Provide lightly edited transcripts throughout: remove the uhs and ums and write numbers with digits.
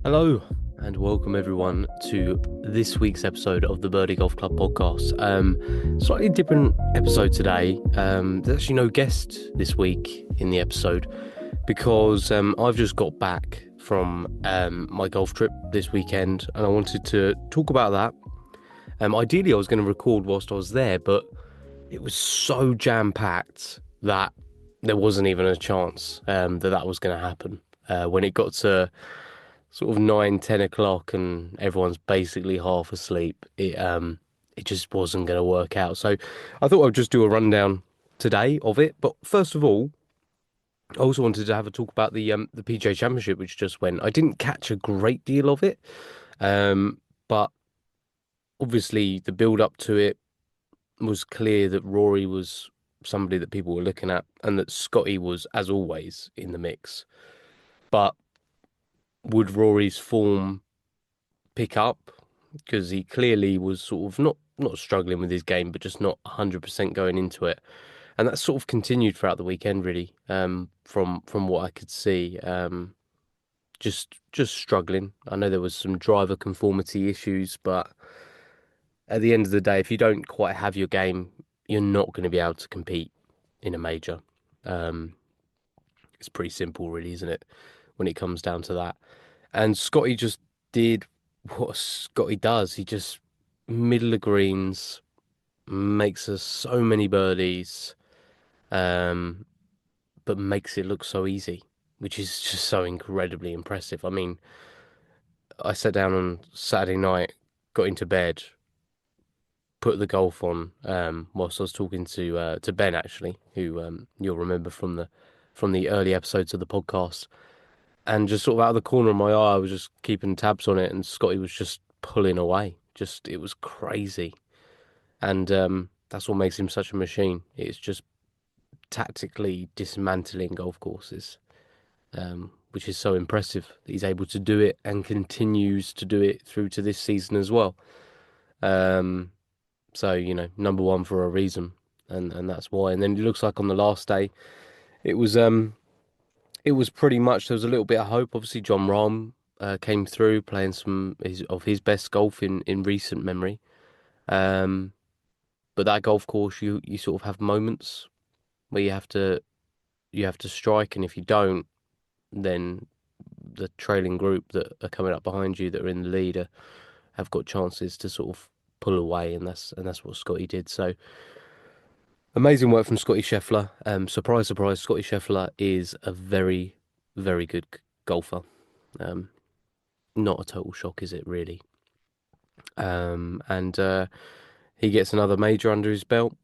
Hello and welcome everyone to this week's episode of the BirDie Golf Club podcast. Slightly different episode today. There's actually no guest this week in the episode because I've just got back from my golf trip this weekend and I wanted to talk about that. Ideally, I was going to record whilst I was there, but it was so jam-packed that there wasn't even a chance that was going to happen. When it got to sort of 9, 10 o'clock and everyone's basically half asleep, it just wasn't going to work out. So I thought I'd just do a rundown today of it. But first of all, I also wanted to have a talk about the PGA Championship, which just went. I didn't catch a great deal of it, but obviously the build up to it was clear that Rory was somebody that people were looking at, and that Scottie was, as always, in the mix. But would Rory's form pick up? Because he clearly was sort of not struggling with his game, but just not 100% going into it, and that sort of continued throughout the weekend, really. From what I could see, just struggling. I know there was some driver conformity issues, but at the end of the day, if you don't quite have your game, you're not going to be able to compete in a major. Um, it's pretty simple, really, isn't it? When it comes down to that. And Scotty just did what Scotty does. He just middle of greens, makes us so many birdies, um, but makes it look so easy, which is just so incredibly impressive. I mean, I sat down on Saturday night, got into bed, put the golf on, whilst I was talking to Ben actually, who you'll remember from the early episodes of the podcast. And just sort of out of the corner of my eye, I was just keeping tabs on it, and Scotty was just pulling away. Just it was crazy, and that's what makes him such a machine. It's just tactically dismantling golf courses, which is so impressive that he's able to do it and continues to do it through to this season as well. Um, so number one for a reason, and that's why. And then it looks like on the last day, it was it was pretty much, there was a little bit of hope. Obviously, John Rahm came through playing of his best golf in recent memory. Um, but that golf course, you sort of have moments where you have to strike, and if you don't, then the trailing group that are coming up behind you that are in the lead have got chances to sort of pull away, and that's what Scotty did. So amazing work from Scottie Scheffler. Surprise, surprise, Scottie Scheffler is a very, very good golfer. Um, Not a total shock, is it really? And he gets another major under his belt.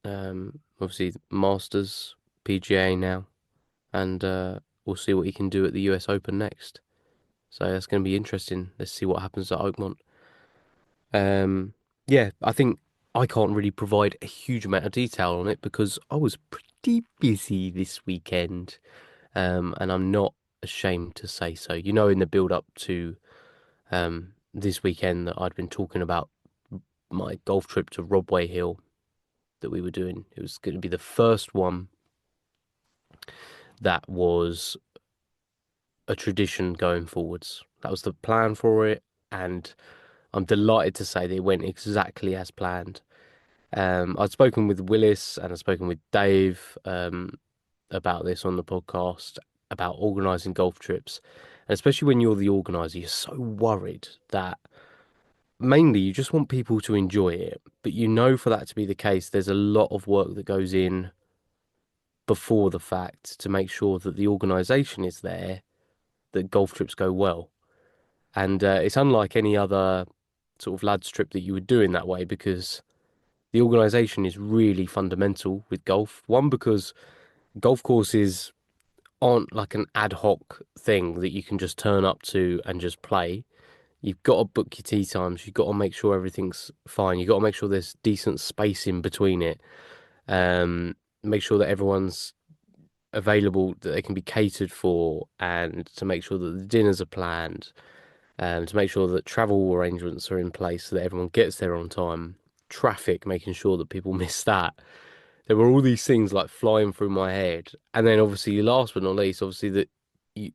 Obviously, Masters, PGA now, and we'll see what he can do at the US Open next. So that's going to be interesting. Let's see what happens at Oakmont. Yeah, I think I can't really provide a huge amount of detail on it because I was pretty busy this weekend, and I'm not ashamed to say so. In the build up to this weekend that I'd been talking about my golf trip to Rodway Hill that we were doing. It was going to be the first one that was a tradition going forwards. That was the plan for it, and I'm delighted to say that it went exactly as planned. I'd spoken with Willis and I'd spoken with Dave about this on the podcast about organising golf trips. And especially when you're the organiser, you're so worried that mainly you just want people to enjoy it. But for that to be the case, there's a lot of work that goes in before the fact to make sure that the organisation is there, that golf trips go well. And it's unlike any other sort of lads trip that you would do in that way because the organisation is really fundamental with golf. One, because golf courses aren't like an ad hoc thing that you can just turn up to and just play. You've got to book your tee times. You've got to make sure everything's fine. You've got to make sure there's decent space in between it. Make sure that everyone's available, that they can be catered for, and to make sure that the dinners are planned, and to make sure that travel arrangements are in place so that everyone gets there on time. Traffic, making sure that people miss that. There were all these things like flying through my head. And then obviously last but not least, obviously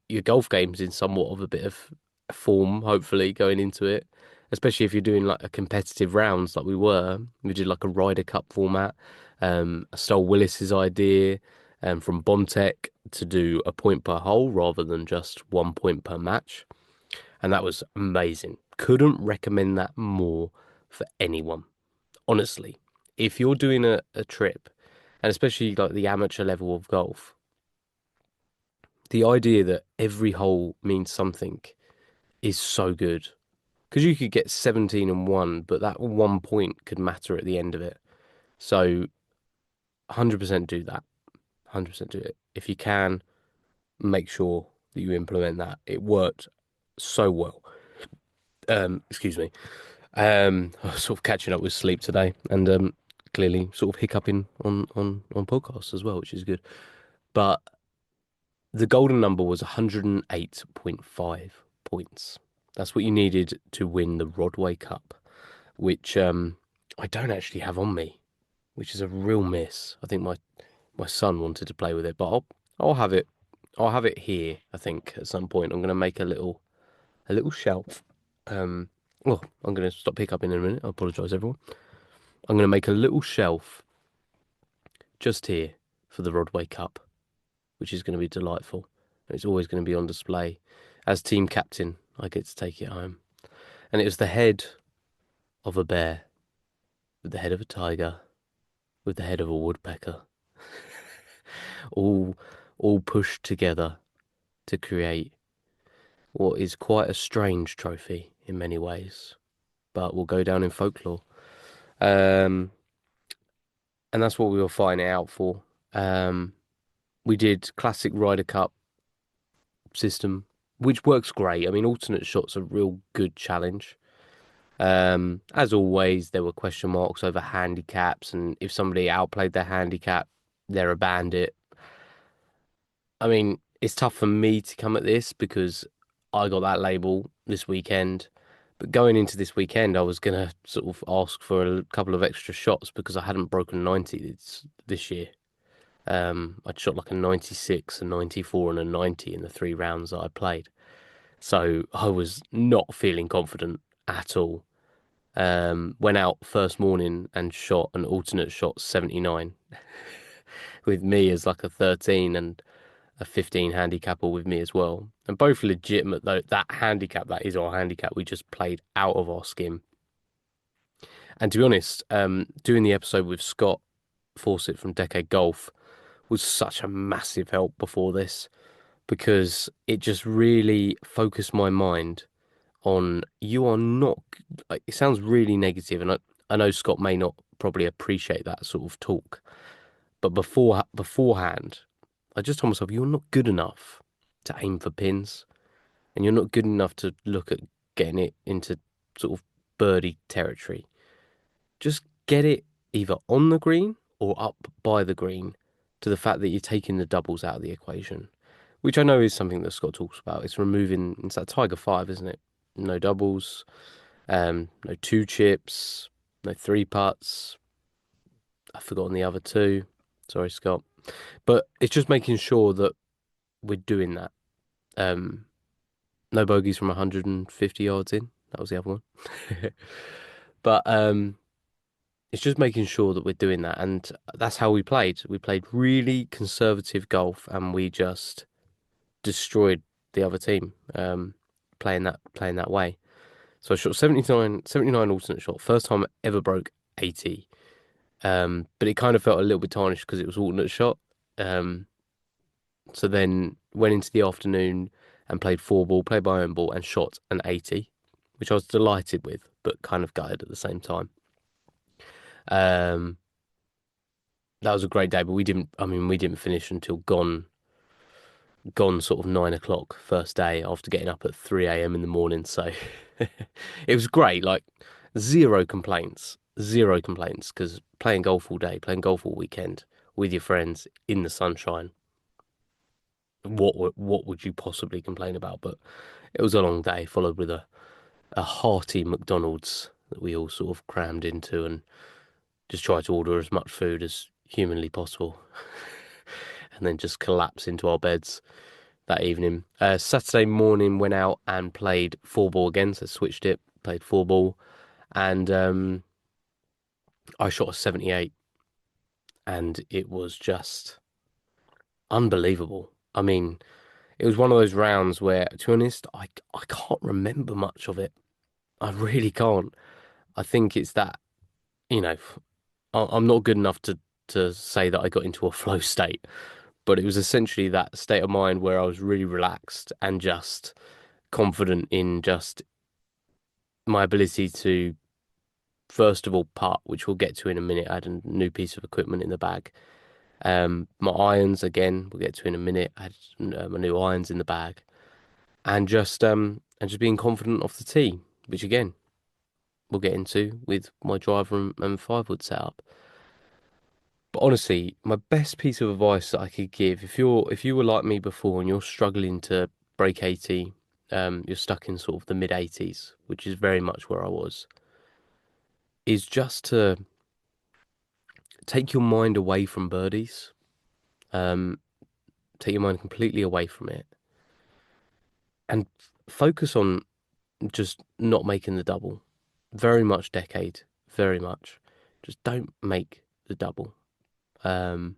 your golf game's in somewhat of a bit of form, hopefully, going into it. Especially if you're doing like a competitive rounds like we were. We did like a Ryder Cup format. I stole Willis's idea from Bontech to do a point per hole rather than just 1 point per match. And that was amazing. Couldn't recommend that more for anyone. Honestly, if you're doing a trip, and especially like the amateur level of golf, the idea that every hole means something is so good. Because you could get 17 and 1, but that 1 point could matter at the end of it. So 100% do that. 100% do it. If you can, make sure that you implement that. It worked so well. Excuse me. I was sort of catching up with sleep today and clearly sort of hiccuping on podcasts as well, which is good. But the golden number was 108.5 points. That's what you needed to win the Rodway Cup, which I don't actually have on me, which is a real miss. I think my son wanted to play with it, but I'll have it. I'll have it here, I think, at some point. I'm gonna make a little shelf. Well, I'm gonna stop hiccuping in a minute. I apologise, everyone. I'm gonna make a little shelf just here for the Rodway Cup, which is gonna be delightful. It's always gonna be on display. As team captain, I get to take it home. And it was the head of a bear, with the head of a tiger, with the head of a woodpecker, all all pushed together to create what is quite a strange trophy in many ways, but will go down in folklore. Um, and that's what we were fighting it out for. Um, we did classic Ryder Cup system, which works great. I mean, alternate shots are a real good challenge. As always, there were question marks over handicaps, and if somebody outplayed their handicap, they're a bandit. I mean, it's tough for me to come at this because I got that label this weekend. But going into this weekend, I was gonna sort of ask for a couple of extra shots because I hadn't broken 90 this year. I'd shot like a 96, a 94, and a 90 in the 3 rounds that I played. So I was not feeling confident at all. Went out first morning and shot an alternate shot 79 with me as like a 13 and a 15 handicapper with me as well. And both legitimate though. That handicap, that is our handicap. We just played out of our skin. And to be honest, doing the episode with Scott Fawcett from Decade Golf was such a massive help before this because it just really focused my mind on you are not like it sounds really negative, and I know Scott may not probably appreciate that sort of talk, but beforehand, I just told myself you're not good enough to aim for pins, and you're not good enough to look at getting it into sort of birdie territory. Just get it either on the green or up by the green to the fact that you're taking the doubles out of the equation, which I know is something that Scott talks about. It's removing, it's that Tiger 5, isn't it? No doubles, no two chips, no three putts. I've forgotten the other two. Sorry, Scott. But it's just making sure that we're doing that. Um, no bogeys from 150 yards in. That was the other one. But it's just making sure that we're doing that, and that's how we played. We played really conservative golf, and we just destroyed the other team. Playing that way. So I shot 79 alternate shot. First time I ever broke 80. But it kind of felt a little bit tarnished because it was alternate shot. Um, so then went into the afternoon and played four ball, played my own ball, and shot an 80, which I was delighted with, but kind of gutted at the same time. Um, that was a great day, but we didn't finish until gone sort of 9 o'clock first day after getting up at 3 a.m. in the morning. So it was great, like zero complaints because playing golf all day, playing golf all weekend with your friends in the sunshine. What would you possibly complain about? But it was a long day, followed with a hearty McDonald's that we all sort of crammed into and just tried to order as much food as humanly possible, and then just collapse into our beds that evening. Saturday morning went out and played four ball again, so switched it, played four ball, and I shot a 78, and it was just unbelievable. I mean, it was one of those rounds where, to be honest, I can't remember much of it. I really can't. I think it's that, you know, I'm not good enough to say that I got into a flow state, but it was essentially that state of mind where I was really relaxed and just confident in just my ability to, first of all, putt, which we'll get to in a minute. I had a new piece of equipment in the bag. My irons, again, we'll get to in a minute. I had my new irons in the bag, and just being confident off the tee, which again we'll get into with my driver and 5 wood setup. But honestly, my best piece of advice that I could give, if you were like me before and you're struggling to break 80, you're stuck in sort of the mid 80s, which is very much where I was, is just to take your mind away from birdies. Um, take your mind completely away from it and focus on just not making the double. Very much decade, very much. Just don't make the double. Um,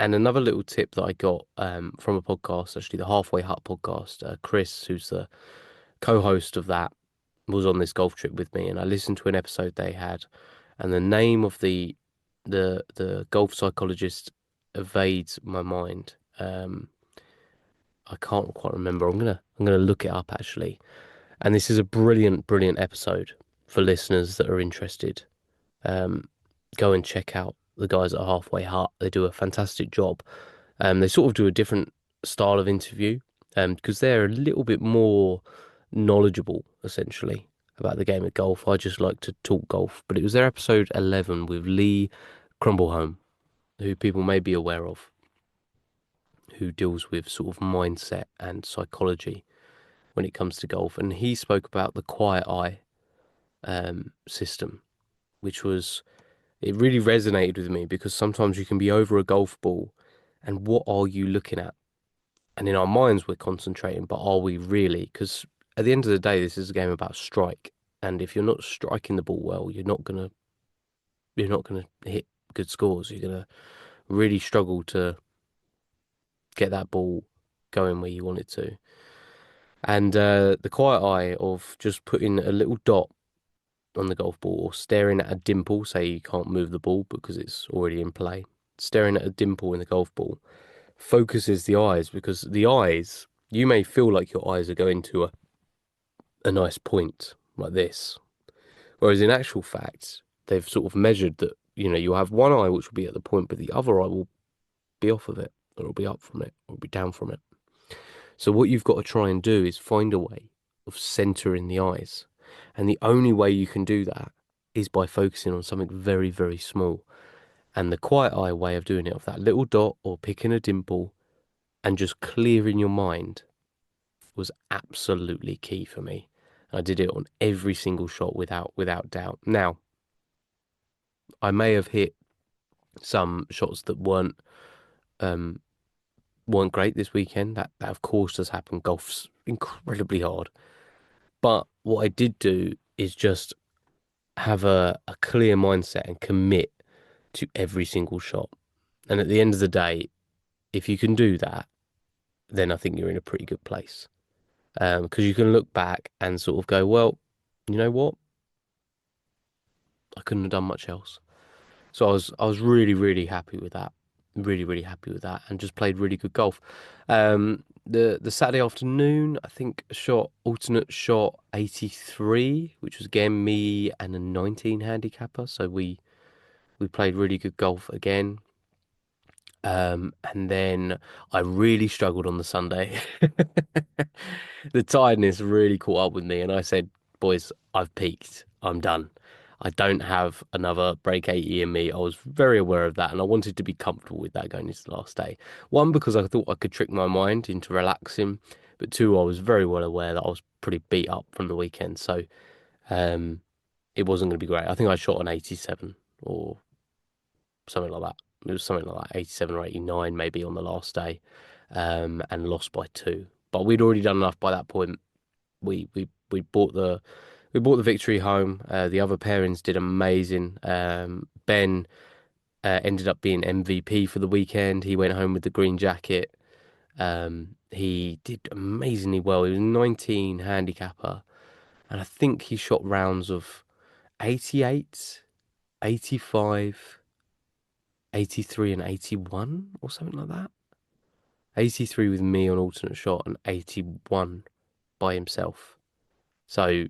And another little tip that I got from a podcast, actually the Halfway Hut podcast, Chris, who's the co-host of that, was on this golf trip with me, and I listened to an episode they had, and the name of the golf psychologist evades my mind. I can't quite remember. I'm gonna look it up actually. And this is a brilliant episode for listeners that are interested. Um, Go and check out the guys at Halfway Hut. They do a fantastic job. They sort of do a different style of interview, because they're a little bit more knowledgeable, essentially, about the game of golf. I just like to talk golf, but it was their episode 11 with Lee Crumblehome, who people may be aware of, who deals with sort of mindset and psychology when it comes to golf. And he spoke about the quiet eye system, which was, it really resonated with me because sometimes you can be over a golf ball and what are you looking at? And in our minds, we're concentrating, but are we really? Because at the end of the day, this is a game about strike. And if you're not striking the ball well, you're not gonna hit good scores. You're gonna really struggle to get that ball going where you want it to. And the quiet eye of just putting a little dot on the golf ball or staring at a dimple, say you can't move the ball because it's already in play, staring at a dimple in the golf ball focuses the eyes because the eyes, you may feel like your eyes are going to a nice point like this, whereas in actual fact, they've sort of measured that, you'll have one eye which will be at the point, but the other eye will be off of it, or it'll be up from it, or it'll be down from it. So what you've got to try and do is find a way of centering the eyes. And the only way you can do that is by focusing on something very, very small. And the quiet eye way of doing it, of that little dot or picking a dimple and just clearing your mind, was absolutely key for me. I did it on every single shot without doubt. Now, I may have hit some shots that um weren't great this weekend. That of course does happen. Golf's incredibly hard. But what I did do is just have a clear mindset and commit to every single shot. And at the end of the day, if you can do that, then I think you're in a pretty good place. Because you can look back and sort of go, well, you know what? I couldn't have done much else. So I was really happy with that. Really happy with that, and just played really good golf. The Saturday afternoon, I think alternate shot 83, which was again me and a 19 handicapper. So we played really good golf again. And then I really struggled on the Sunday. The tiredness really caught up with me, and I said, "Boys, I've peaked. I'm done. I don't have another break 80 in me." I was very aware of that, and I wanted to be comfortable with that going into the last day. One, because I thought I could trick my mind into relaxing, but two, I was very well aware that I was pretty beat up from the weekend, so um, it wasn't going to be great. I think I shot an 87 or something like that. It was something like that, 87 or 89 maybe on the last day. and lost by two. But we'd already done enough by that point. We brought the victory home. The other pairings did amazing. Ben ended up being MVP for the weekend. He went home with the green jacket. He did amazingly well. He was 19 handicapper, and I think he shot rounds of 88, 85, 83, and 81 or something like that. 83 with me on alternate shot and 81 by himself. So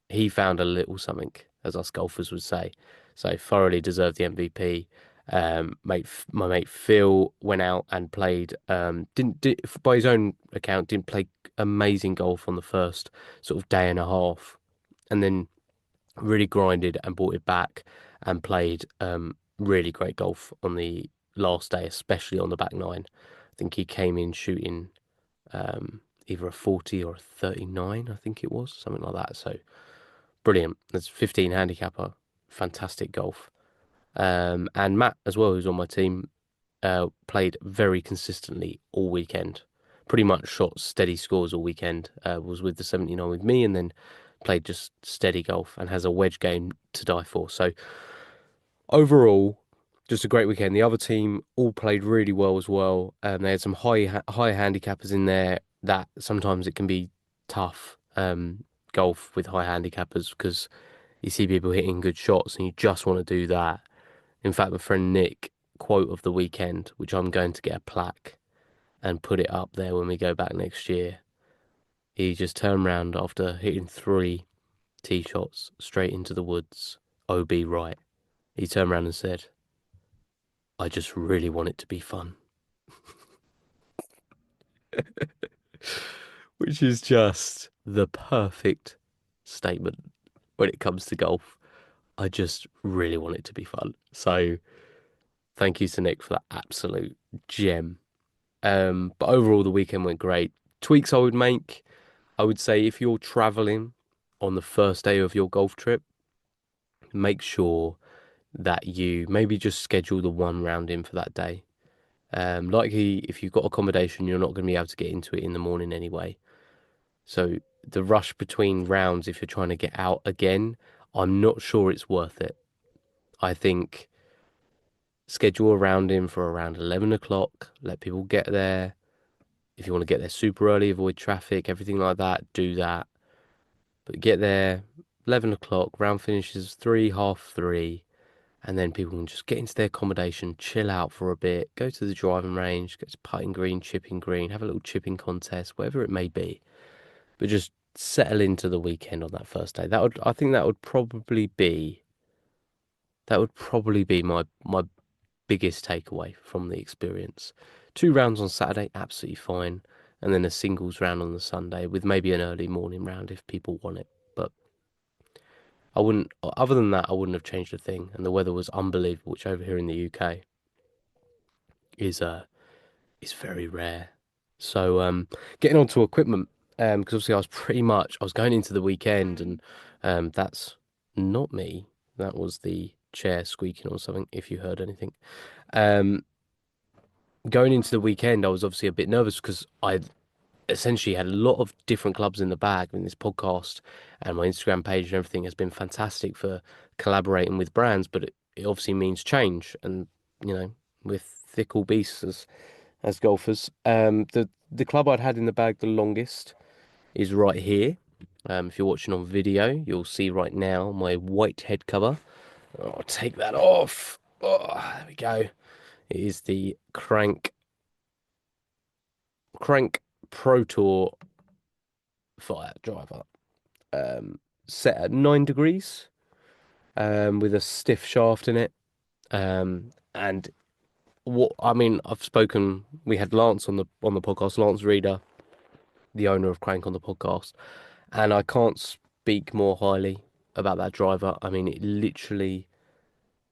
he found a little something, as us golfers would say. So thoroughly deserved the MVP. My mate Phil went out and played. Didn't by his own account didn't play amazing golf on the first sort of day and a half, and then really grinded and brought it back and played really great golf on the last day, especially on the back nine. I think he came in shooting either a 40 or a 39, I think it was, something like that. So brilliant. That's 15 handicapper. Fantastic golf. And Matt as well, who's on my team, played very consistently all weekend. Pretty much shot steady scores all weekend. Was with the 79 with me and then played just steady golf and has a wedge game to die for. So overall, just a great weekend. The other team all played really well as well. They had some high handicappers in there that sometimes it can be tough golf with high handicappers because you see people hitting good shots and you just want to do that. In fact, my friend Nick, quote of the weekend, which I'm going to get a plaque and put it up there when we go back next year. He just turned round after hitting three tee shots straight into the woods, OB right. He turned around and said, I just really want it to be fun. Which is just the perfect statement when it comes to golf. I just really want it to be fun. So thank you to Nick for that absolute gem. But overall, the weekend went great. Tweaks I would make, I would say if you're traveling on the first day of your golf trip, make sure that you maybe just schedule the one round in for that day. Likely, if you've got accommodation, you're not going to be able to get into it in the morning anyway. So the rush between rounds, if you're trying to get out again, I'm not sure it's worth it. I think schedule a round in for around 11 o'clock, let people get there. If you want to get there super early, avoid traffic, everything like that, do that. But get there, 11 o'clock, round finishes 3, half 3, and then people can just get into their accommodation, chill out for a bit, go to the driving range, go to putting green, chipping green, have a little chipping contest, whatever it may be. But just settle into the weekend on that first day. I think that would probably be my biggest takeaway from the experience. Two rounds on Saturday, absolutely fine, and then a singles round on the Sunday with maybe an early morning round if people want it. But I wouldn't, other than that, I wouldn't have changed a thing. And the weather was unbelievable, which over here in the UK is is very rare. So getting onto equipment, because obviously I was going into the weekend and that's not me. That was the chair squeaking or something, if you heard anything. Um, Going into the weekend, I was obviously a bit nervous because I essentially had a lot of different clubs in the bag. And this podcast and my Instagram page and everything has been fantastic for collaborating with brands, but it obviously means change. And, you know, with fickle beasts as golfers, the club I'd had in the bag the longest is right here. If you're watching on video, you'll see right now my white head cover. I'll take that off. Oh, there we go. It is the Crank Pro Tour fire driver. Set at 9 degrees, with a stiff shaft in it. And what I mean, I've spoken. We had Lance on the podcast, Lance Reader, the owner of Crank, on the podcast, and I can't speak more highly about that driver. I mean, it literally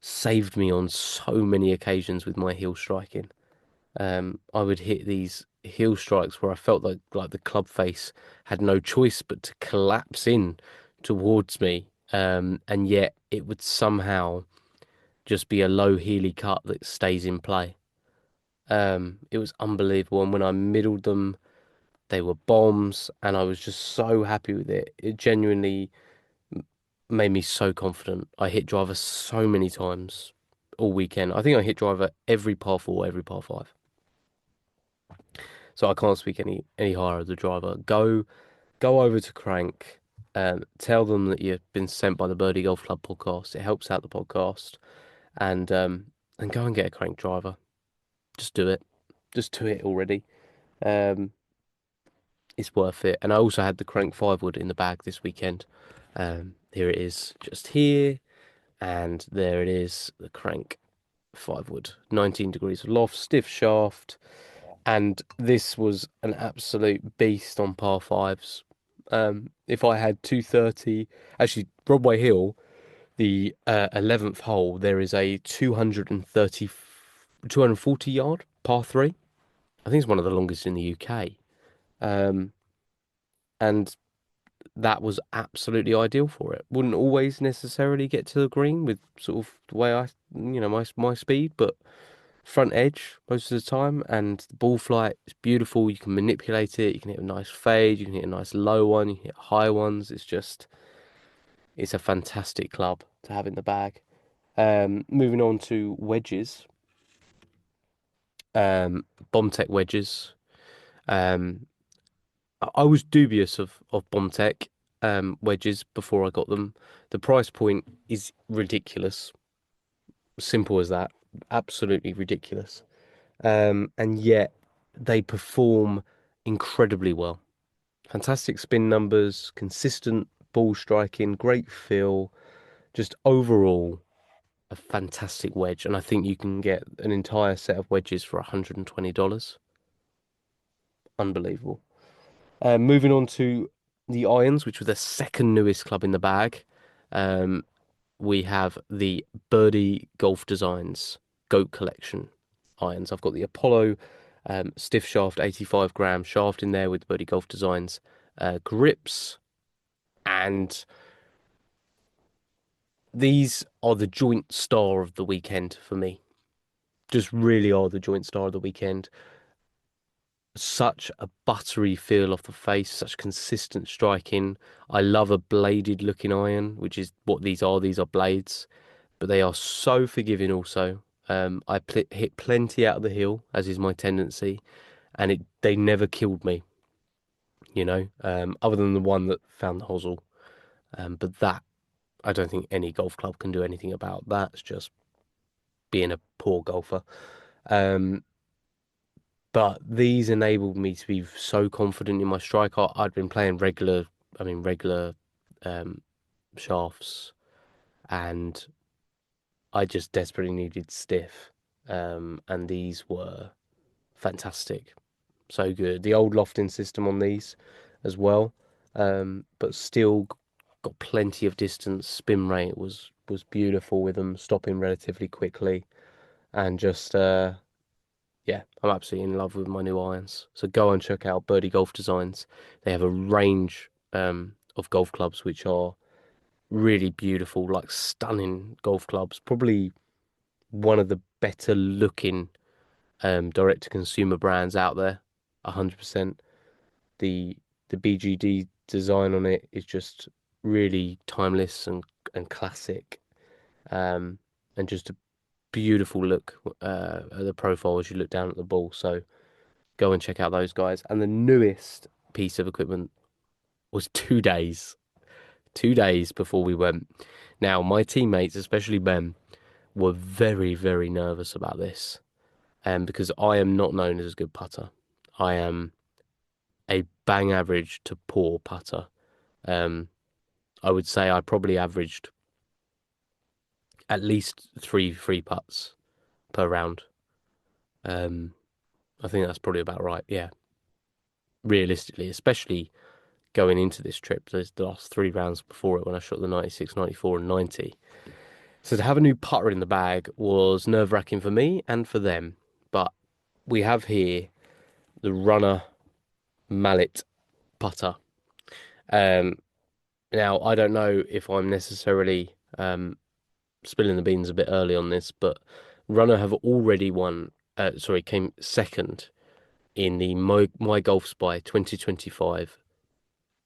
saved me on so many occasions with my heel striking. I would hit these heel strikes where I felt like the club face had no choice but to collapse in towards me, and yet it would somehow just be a low heely cut that stays in play. It was unbelievable. And when I middled them, they were bombs, and I was just so happy with it. It genuinely made me so confident. I hit driver so many times all weekend. I think I hit driver every par four, every par five. So I can't speak any higher of the driver. Go over to Crank, tell them that you've been sent by the Birdie Golf Club podcast. It helps out the podcast, and go and get a Crank driver. Just do it. Just do it already. Um, it's worth it. And I also had the Crank 5 wood in the bag this weekend. Here it is, just here, and there it is, the Crank 5 wood, 19 degrees of loft, stiff shaft, and this was an absolute beast on par fives. If I had 230, actually, Broadway Hill, the 11th hole, there is a 240 yard par three. I think it's one of the longest in the UK. Um, and that was absolutely ideal for it. Wouldn't always necessarily get to the green with sort of the way my speed, but front edge most of the time, and the ball flight is beautiful. You can manipulate it. You can hit a nice fade. You can hit a nice low one. You can hit high ones. It's a fantastic club to have in the bag. Moving on to wedges, Bombtech wedges. Um, I was dubious of Bombtech wedges before I got them. The price point is ridiculous. Simple as that. Absolutely ridiculous. And yet they perform incredibly well. Fantastic spin numbers, consistent ball striking, great feel, just overall a fantastic wedge. And I think you can get an entire set of wedges for $120. Unbelievable. Moving on to the irons, which was the second newest club in the bag. Um, we have the BirDie Golf Designs Goat Collection irons. I've got the Apollo stiff shaft, 85-gram shaft in there with BirDie Golf Designs grips, and these are the joint star of the weekend for me. Just really are the joint star of the weekend. Such a buttery feel off the face, such consistent striking. I love a bladed looking iron, which is what these are. These are blades, but they are so forgiving also. Hit plenty out of the hill, as is my tendency, and they never killed me, other than the one that found the hosel. But that, I don't think any golf club can do anything about. That's just being a poor golfer. Um, but these enabled me to be so confident in my strike. I'd been playing regular um, shafts, and I just desperately needed stiff. And these were fantastic. So good. The old lofting system on these as well, but still got plenty of distance. Spin rate was beautiful with them, stopping relatively quickly, and just yeah, I'm absolutely in love with my new irons. So go and check out BirDie Golf Designs. They have a range of golf clubs which are really beautiful, like stunning golf clubs. Probably one of the better looking direct to consumer brands out there. 100%. The the BGD design on it is just really timeless and classic, um, and just a beautiful look at the profile as you look down at the ball. So go and check out those guys. And the newest piece of equipment was 2 days, 2 days before we went. Now my teammates, especially Ben, were very very nervous about this, because I am not known as a good putter. I am a bang average to poor putter. Um, I would say I probably averaged at least three free putts per round. Um, I think that's probably about right. Yeah, realistically, especially going into this trip, there's the last 3 rounds before it when I shot the 96, 94, and 90. So to have a new putter in the bag was nerve-wracking for me and for them. But we have here the Runner Mallet putter. Um, Now I don't know if I'm necessarily spilling the beans a bit early on this, but Runner have already won sorry, came second in the My Golf Spy 2025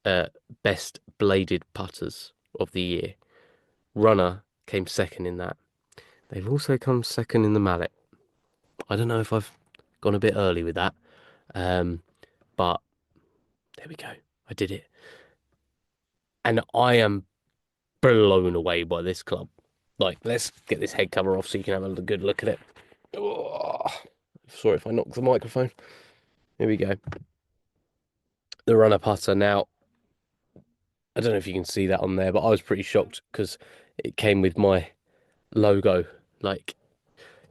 uh, best bladed putters of the year. Runner came second in that. They've also come second in the mallet. I don't know if I've gone a bit early with that, um, but there we go. I did it, and I am blown away by this club. Like, let's get this head cover off so you can have a good look at it. Oh, sorry if I knocked the microphone. Here we go. The runner putter. Now, I don't know if you can see that on there, but I was pretty shocked because it came with my logo, like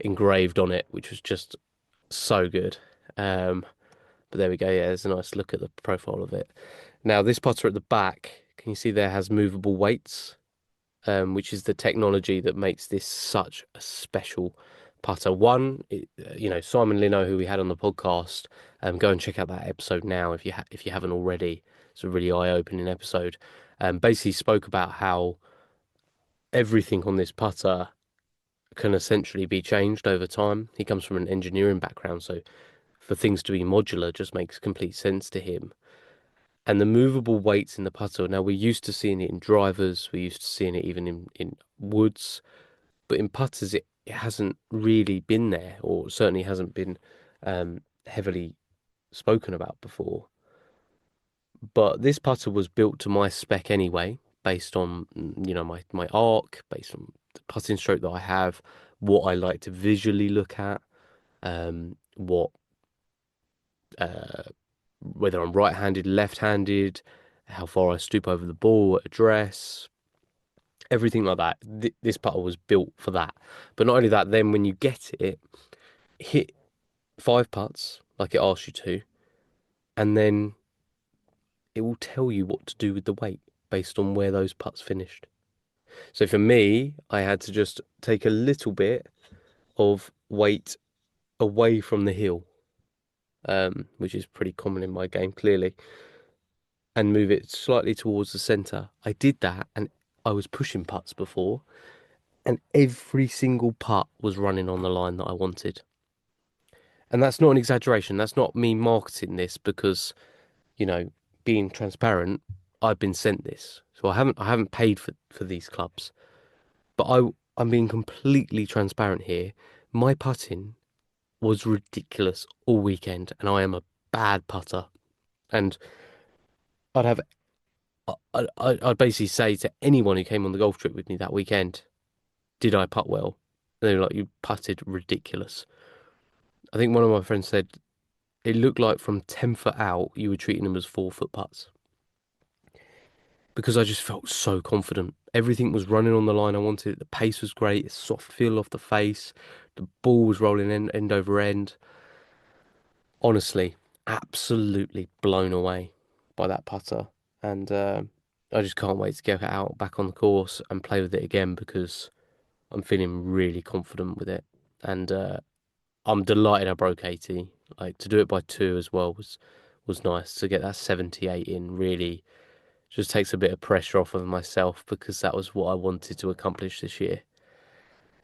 engraved on it, which was just so good. Um, but there we go. Yeah, there's a nice look at the profile of it. Now, this putter at the back, can you see there has movable weights, which is the technology that makes this such a special putter. Simon Lino, who we had on the podcast, go and check out that episode now if you haven't already. It's a really eye-opening episode. Basically spoke about how everything on this putter can essentially be changed over time. He comes from an engineering background, so for things to be modular just makes complete sense to him. And the movable weights in the putter, now we're used to seeing it in drivers, we're used to seeing it even in woods, but in putters it hasn't really been there, or certainly hasn't been heavily spoken about before. But this putter was built to my spec anyway, based on my arc, based on the putting stroke that I have, what I like to visually look at, what whether I'm right-handed, left-handed, how far I stoop over the ball, address, everything like that. This putter was built for that. But not only that, then when you get it, hit 5 putts like it asks you to, and then it will tell you what to do with the weight based on where those putts finished. So for me, I had to just take a little bit of weight away from the heel, which is pretty common in my game, clearly, and move it slightly towards the centre. I did that, and I was pushing putts before, and every single putt was running on the line that I wanted. And that's not an exaggeration. That's not me marketing this because, being transparent, I've been sent this. So I haven't paid for these clubs. But I'm being completely transparent here. My putting was ridiculous all weekend, and I am a bad putter. And I'd have I'd basically say to anyone who came on the golf trip with me that weekend, did I putt well? And they were like, you putted ridiculous. I think one of my friends said it looked like from 10 foot out, you were treating them as 4 foot putts. Because I just felt so confident. Everything was running on the line I wanted. The pace was great. A soft feel off the face. The ball was rolling end over end. Honestly, absolutely blown away by that putter. And I just can't wait to get it out back on the course and play with it again because I'm feeling really confident with it. And I'm delighted I broke 80. Like, to do it by 2 as well was nice. To get that 78 in really just takes a bit of pressure off of myself because that was what I wanted to accomplish this year.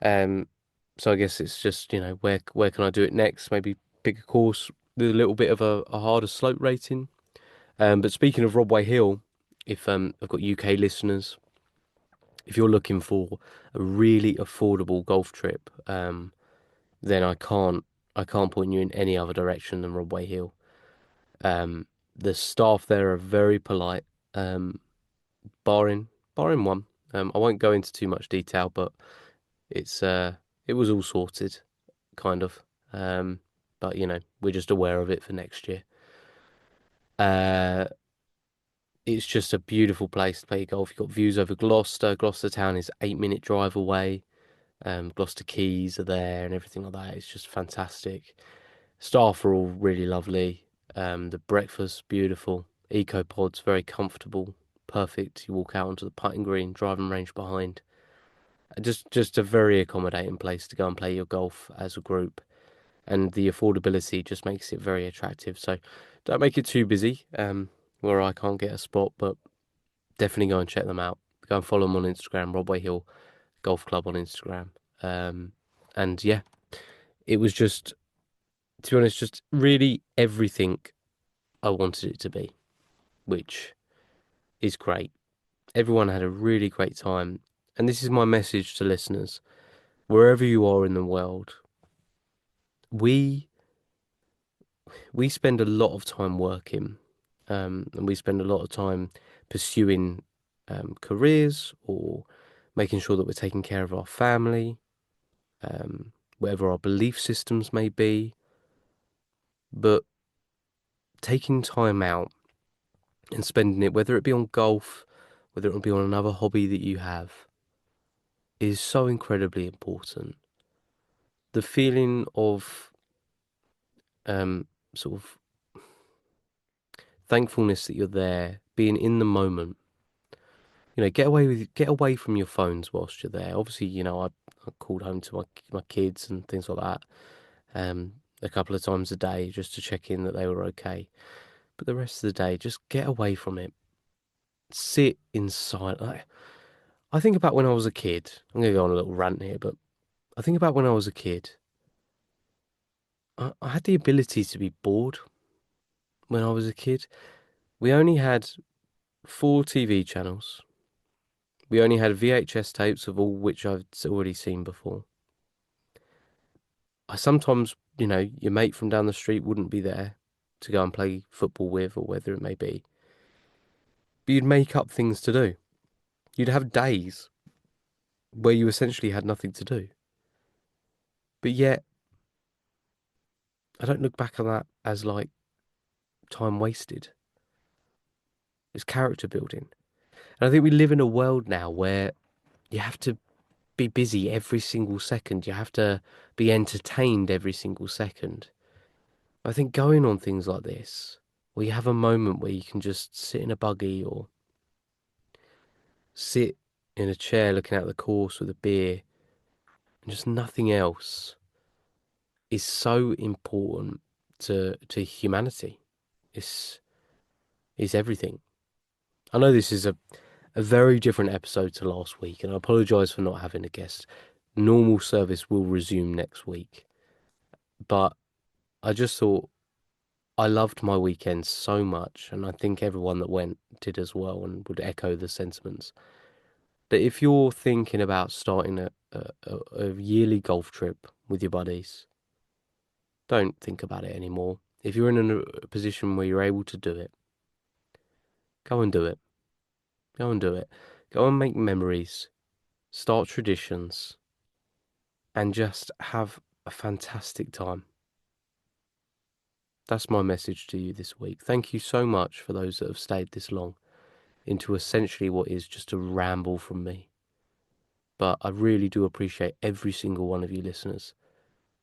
Um, so I guess it's just, where can I do it next? Maybe pick a course with a little bit of a harder slope rating. But speaking of Rodway Hill, if I've got UK listeners, if you're looking for a really affordable golf trip, then I can't point you in any other direction than Rodway Hill. The staff there are very polite. Barring one. I won't go into too much detail, but it was all sorted, kind of. But we're just aware of it for next year. Uh, it's just a beautiful place to play golf. You've got views over Gloucester. Gloucester town is 8 minute drive away. Gloucester Quays are there and everything like that. It's just fantastic. Staff are all really lovely. The breakfast beautiful. Eco pods very comfortable. Perfect. You walk out onto the putting green, driving range behind. Just a very accommodating place to go and play your golf as a group, and the affordability just makes it very attractive. So don't make it too busy, where I can't get a spot, but definitely go and check them out. Go and follow them on Instagram, Rodway Hill Golf Club on Instagram. And yeah, it was just to be honest, just really everything I wanted it to be, which is great. Everyone had a really great time. And this is my message to listeners. Wherever you are in the world, we spend a lot of time working, and we spend a lot of time pursuing careers or making sure that we're taking care of our family, whatever our belief systems may be. But taking time out and spending it, whether it be on golf, whether it be on another hobby that you have, is so incredibly important. The feeling of sort of thankfulness that you're there, being in the moment. Get away from your phones whilst you're there. Obviously, I called home to my kids and things like that, a couple of times a day just to check in that they were okay. But the rest of the day, just get away from it. Sit inside. I think about when I was a kid. I'm gonna go on a little rant here, but I think about when I was a kid. I had the ability to be bored when I was a kid. We only had 4 TV channels. We only had VHS tapes of all which I've already seen before. I sometimes, your mate from down the street wouldn't be there to go and play football with or whether it may be. But you'd make up things to do. You'd have days where you essentially had nothing to do. But yet, I don't look back on that as like time wasted. It's character building. And I think we live in a world now where you have to be busy every single second. You have to be entertained every single second. I think going on things like this, where you have a moment where you can just sit in a buggy or sit in a chair looking at the course with a beer and just nothing else, is so important to humanity. It's everything. I know this is a very different episode to last week, and I apologise for not having a guest. Normal service will resume next week. But I just thought I loved my weekend so much, and I think everyone that went did as well and would echo the sentiments. That if you're thinking about starting a yearly golf trip with your buddies, don't think about it anymore. If you're in a position where you're able to do it, go and do it. Go and do it. Go and make memories, start traditions, and just have a fantastic time. That's my message to you this week. Thank you so much for those that have stayed this long into essentially what is just a ramble from me. But I really do appreciate every single one of you listeners.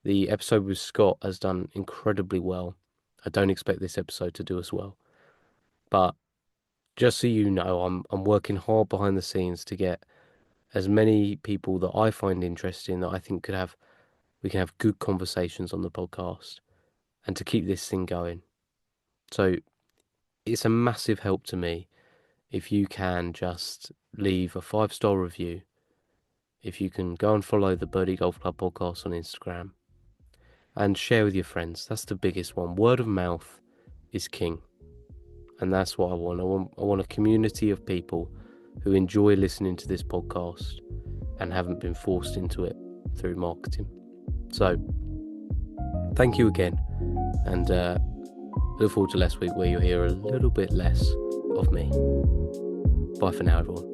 The episode with Scott has done incredibly well. I don't expect this episode to do as well. But just so you know, I'm working hard behind the scenes to get as many people that I find interesting that I think we can have good conversations on the podcast and to keep this thing going. So it's a massive help to me if you can just leave a 5-star review, if you can go and follow the BirDie Golf Club podcast on Instagram and share with your friends. That's the biggest one. Word of mouth is king. And that's what I want. I want a community of people who enjoy listening to this podcast and haven't been forced into it through marketing. So, thank you again. And look forward to next week where you'll hear a little bit less of me. Bye for now, everyone.